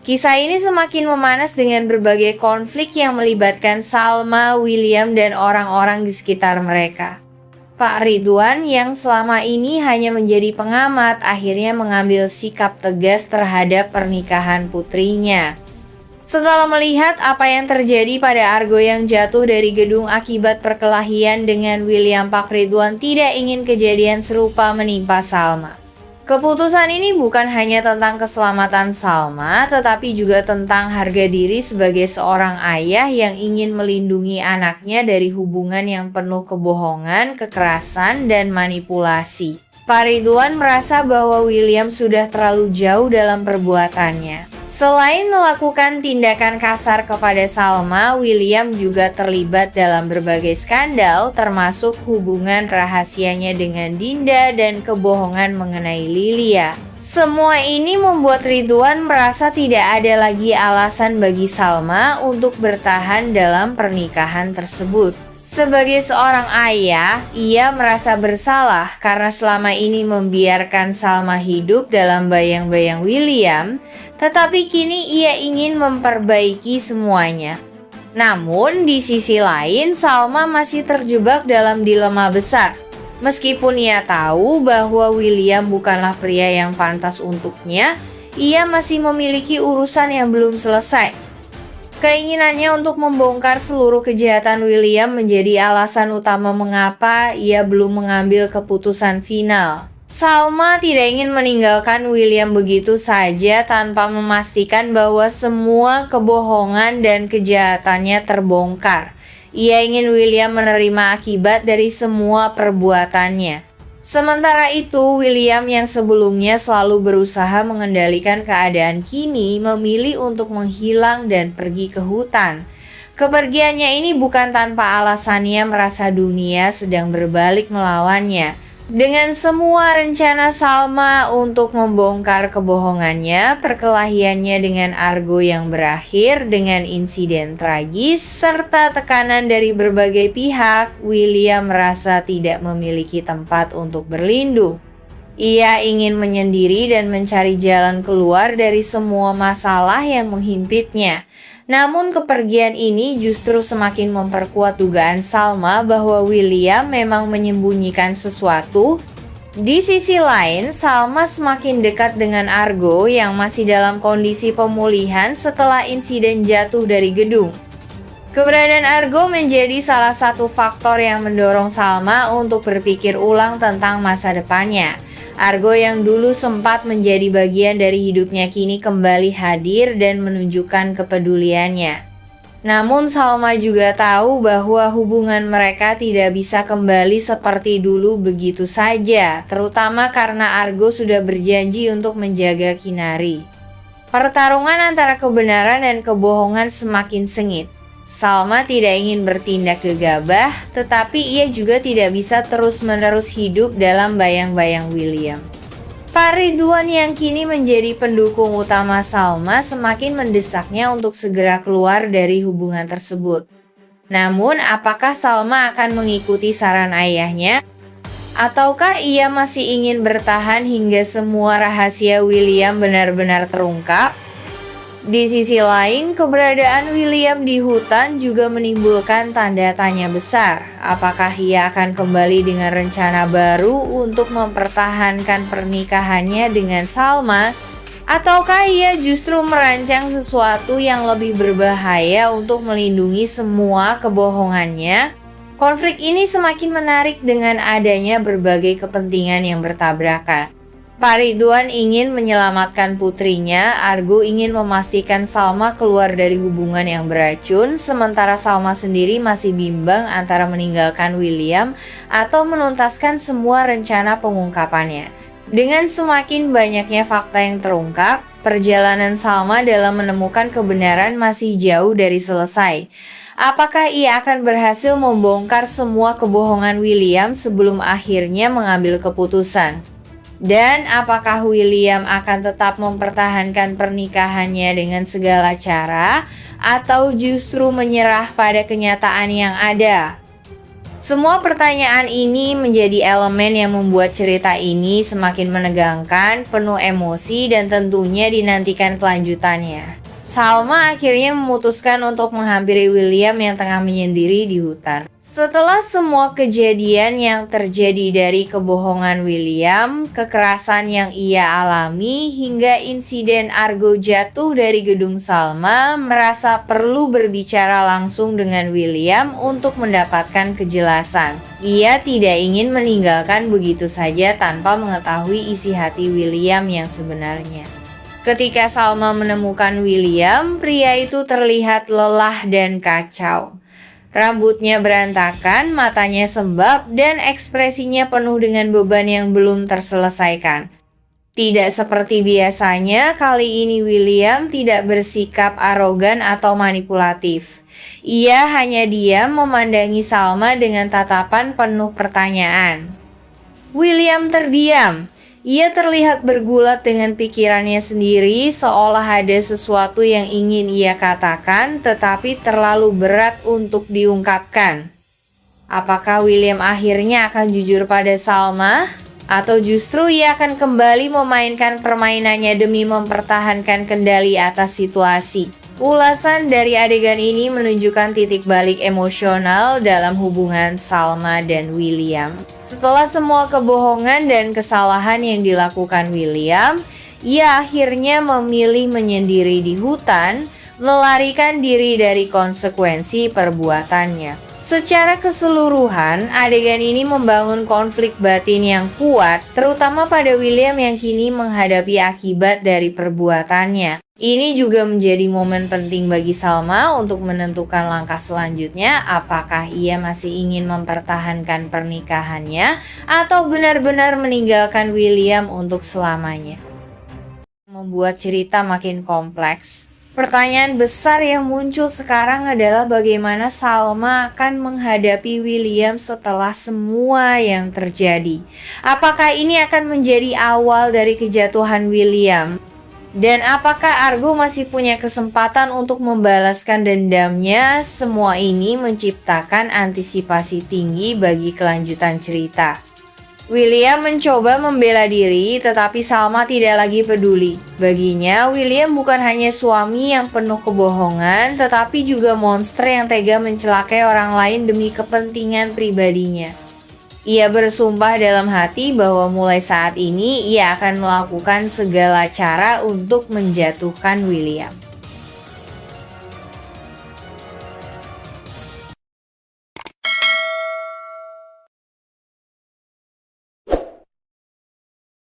Kisah ini semakin memanas dengan berbagai konflik yang melibatkan Salma, William, dan orang-orang di sekitar mereka. Pak Ridwan yang selama ini hanya menjadi pengamat akhirnya mengambil sikap tegas terhadap pernikahan putrinya. Setelah melihat apa yang terjadi pada Argo yang jatuh dari gedung akibat perkelahian dengan William, Pak Ridwan tidak ingin kejadian serupa menimpa Salma. Keputusan ini bukan hanya tentang keselamatan Salma, tetapi juga tentang harga diri sebagai seorang ayah yang ingin melindungi anaknya dari hubungan yang penuh kebohongan, kekerasan, dan manipulasi. Pak Ridwan merasa bahwa William sudah terlalu jauh dalam perbuatannya. Selain melakukan tindakan kasar kepada Salma, William juga terlibat dalam berbagai skandal, termasuk hubungan rahasianya dengan Dinda dan kebohongan mengenai Lilia. Semua ini membuat Ridwan merasa tidak ada lagi alasan bagi Salma untuk bertahan dalam pernikahan tersebut. Sebagai seorang ayah, ia merasa bersalah karena selama ini membiarkan Salma hidup dalam bayang-bayang William, tetapi kini ia ingin memperbaiki semuanya. Namun di sisi lain, Salma masih terjebak dalam dilema besar. Meskipun ia tahu bahwa William bukanlah pria yang pantas untuknya, ia masih memiliki urusan yang belum selesai. Keinginannya untuk membongkar seluruh kejahatan William menjadi alasan utama mengapa ia belum mengambil keputusan final. Salma tidak ingin meninggalkan William begitu saja tanpa memastikan bahwa semua kebohongan dan kejahatannya terbongkar. Ia ingin William menerima akibat dari semua perbuatannya. Sementara itu, William yang sebelumnya selalu berusaha mengendalikan keadaan kini memilih untuk menghilang dan pergi ke hutan. Kepergiannya ini bukan tanpa alasannya merasa dunia sedang berbalik melawannya. Dengan semua rencana Salma untuk membongkar kebohongannya, perkelahiannya dengan Argo yang berakhir dengan insiden tragis, serta tekanan dari berbagai pihak, William merasa tidak memiliki tempat untuk berlindung. Ia ingin menyendiri dan mencari jalan keluar dari semua masalah yang menghimpitnya. Namun kepergian ini justru semakin memperkuat dugaan Salma bahwa William memang menyembunyikan sesuatu. Di sisi lain, Salma semakin dekat dengan Argo yang masih dalam kondisi pemulihan setelah insiden jatuh dari gedung. Keberadaan Argo menjadi salah satu faktor yang mendorong Salma untuk berpikir ulang tentang masa depannya. Argo yang dulu sempat menjadi bagian dari hidupnya kini kembali hadir dan menunjukkan kepeduliannya. Namun Salma juga tahu bahwa hubungan mereka tidak bisa kembali seperti dulu begitu saja, terutama karena Argo sudah berjanji untuk menjaga Kinari. Pertarungan antara kebenaran dan kebohongan semakin sengit. Salma tidak ingin bertindak gegabah, tetapi ia juga tidak bisa terus-menerus hidup dalam bayang-bayang William. Pak Ridwan yang kini menjadi pendukung utama Salma semakin mendesaknya untuk segera keluar dari hubungan tersebut. Namun, apakah Salma akan mengikuti saran ayahnya? Ataukah ia masih ingin bertahan hingga semua rahasia William benar-benar terungkap? Di sisi lain, keberadaan William di hutan juga menimbulkan tanda tanya besar. Apakah ia akan kembali dengan rencana baru untuk mempertahankan pernikahannya dengan Salma? Ataukah ia justru merancang sesuatu yang lebih berbahaya untuk melindungi semua kebohongannya? Konflik ini semakin menarik dengan adanya berbagai kepentingan yang bertabrakan. Pak Ridwan ingin menyelamatkan putrinya, Argo ingin memastikan Salma keluar dari hubungan yang beracun, sementara Salma sendiri masih bimbang antara meninggalkan William atau menuntaskan semua rencana pengungkapannya. Dengan semakin banyaknya fakta yang terungkap, perjalanan Salma dalam menemukan kebenaran masih jauh dari selesai. Apakah ia akan berhasil membongkar semua kebohongan William sebelum akhirnya mengambil keputusan? Dan apakah William akan tetap mempertahankan pernikahannya dengan segala cara, atau justru menyerah pada kenyataan yang ada? Semua pertanyaan ini menjadi elemen yang membuat cerita ini semakin menegangkan, penuh emosi, dan tentunya dinantikan kelanjutannya. Salma akhirnya memutuskan untuk menghampiri William yang tengah menyendiri di hutan. Setelah semua kejadian yang terjadi dari kebohongan William, kekerasan yang ia alami, hingga insiden Argo jatuh dari gedung, Salma merasa perlu berbicara langsung dengan William untuk mendapatkan kejelasan. Ia tidak ingin meninggalkan begitu saja tanpa mengetahui isi hati William yang sebenarnya. Ketika Salma menemukan William, pria itu terlihat lelah dan kacau. Rambutnya berantakan, matanya sembab, dan ekspresinya penuh dengan beban yang belum terselesaikan. Tidak seperti biasanya, kali ini William tidak bersikap arogan atau manipulatif. Ia hanya diam memandangi Salma dengan tatapan penuh pertanyaan. William terdiam. Ia terlihat bergulat dengan pikirannya sendiri, seolah ada sesuatu yang ingin ia katakan, tetapi terlalu berat untuk diungkapkan. Apakah William akhirnya akan jujur pada Salma? Atau justru ia akan kembali memainkan permainannya demi mempertahankan kendali atas situasi? Ulasan dari adegan ini menunjukkan titik balik emosional dalam hubungan Salma dan William. Setelah semua kebohongan dan kesalahan yang dilakukan William, ia akhirnya memilih menyendiri di hutan, melarikan diri dari konsekuensi perbuatannya. Secara keseluruhan, adegan ini membangun konflik batin yang kuat, terutama pada William yang kini menghadapi akibat dari perbuatannya. Ini juga menjadi momen penting bagi Salma untuk menentukan langkah selanjutnya, apakah ia masih ingin mempertahankan pernikahannya atau benar-benar meninggalkan William untuk selamanya. Membuat cerita makin kompleks. Pertanyaan besar yang muncul sekarang adalah bagaimana Salma akan menghadapi William setelah semua yang terjadi. Apakah ini akan menjadi awal dari kejatuhan William? Dan apakah Argo masih punya kesempatan untuk membalaskan dendamnya? Semua ini menciptakan antisipasi tinggi bagi kelanjutan cerita. William mencoba membela diri, tetapi Salma tidak lagi peduli. Baginya, William bukan hanya suami yang penuh kebohongan, tetapi juga monster yang tega mencelakai orang lain demi kepentingan pribadinya. Ia bersumpah dalam hati bahwa mulai saat ini ia akan melakukan segala cara untuk menjatuhkan William.